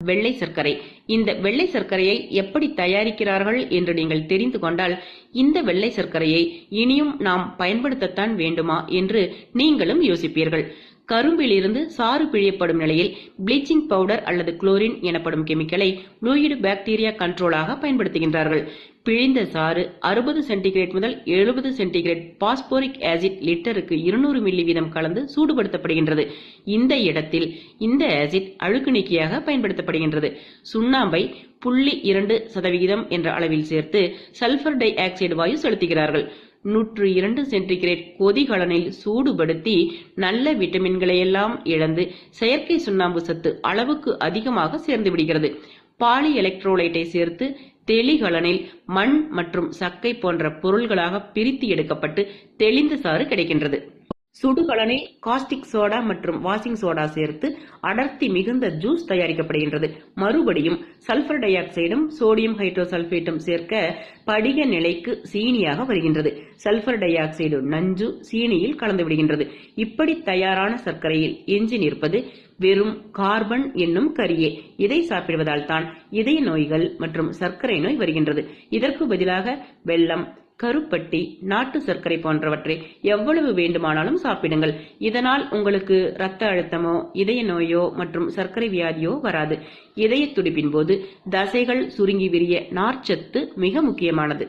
வெள்ளை சர்க்கரை. இந்த வெள்ளை சர்க்கரையை எப்படி தயாரிக்கிறார்கள் என்று நீங்கள் தெரிந்து கொண்டால் இந்த வெள்ளை சர்க்கரையை இனியும் நாம் பயன்படுத்தத்தான் வேண்டுமா என்று நீங்களும் யோசிப்பீர்கள். கரும்பிலிருந்து சாறு பிழியப்படும் நிலையில் ப்ளீச்சிங் பவுடர் அல்லது குளோரின் எனப்படும் கெமிக்கலை ஃப்ளூயிட் பாக்டீரியா கண்ட்ரோலாக பயன்படுத்துகின்றார்கள். பிழிந்த சாறு 60 சென்டிகிரேட் முதல் 70 சென்டிகிரேட் பாஸ்போரிக் ஆசிட் லிட்டருக்கு 200 மில்லி வீதம் கலந்து சூடுபடுத்தப்படுகின்றது. இந்த இடத்தில் இந்த ஆசிட் அழுக்கு நீக்கியாக பயன்படுத்தப்படுகின்றது. சுண்ணாம்பை 0.2% என்ற அளவில் சேர்த்து சல்பர் டை ஆக்சைடு வாயு செலுத்துகிறார்கள். 102 சென்டிகிரேட் கொதிகலனில் சூடுபடுத்தி நல்ல விட்டமின்களையெல்லாம் இழந்து செயற்கை சுண்ணாம்பு சத்து அளவுக்கு அதிகமாக சேர்ந்து விடுகிறது. பாலி எலக்ட்ரோலைட்டை சேர்த்து தெளிகலனில் மண் மற்றும் சக்கை போன்ற பொருள்களாக பிரித்து எடுக்கப்பட்டு தெளிந்த சாறு கிடைக்கின்றது. சுடுகலனில் காஸ்டிக் சோடா மற்றும் வாஷிங் சோடா சேர்த்து அடர்த்தி மிகுந்த ஜூஸ் தயாரிக்கப்படுகின்றது. மறுபடியும் சல்பர் டை ஆக்சைடும் சோடியம் ஹைட்ரோசல்பேட்டும் சேர்க்க படிக நிலைக்கு சீனியாக வருகின்றது. சல்பர் டை ஆக்சைடு நஞ்சு சீனியில் கலந்து விடுகின்றது. இப்படி தயாரான சர்க்கரையில் எஞ்சி நிற்பது வெறும் கார்பன் என்னும் கரியே. இதை சாப்பிடுவதால் தான் இதய நோய்கள் மற்றும் சர்க்கரை நோய் வருகின்றது. இதற்கு பதிலாக வெல்லம், கருப்பட்டி, நாட்டு சர்க்கரை போன்றவற்றை எவ்வளவு வேண்டுமானாலும் சாப்பிடுங்கள். இதனால் உங்களுக்கு இரத்த அழுத்தமோ இதய நோயோ மற்றும் சர்க்கரை வியாதியோ வராது. இதய துடிப்பின் போது தசைகள் சுருங்கி விரிய நார்ச்சத்து மிக முக்கியமானது.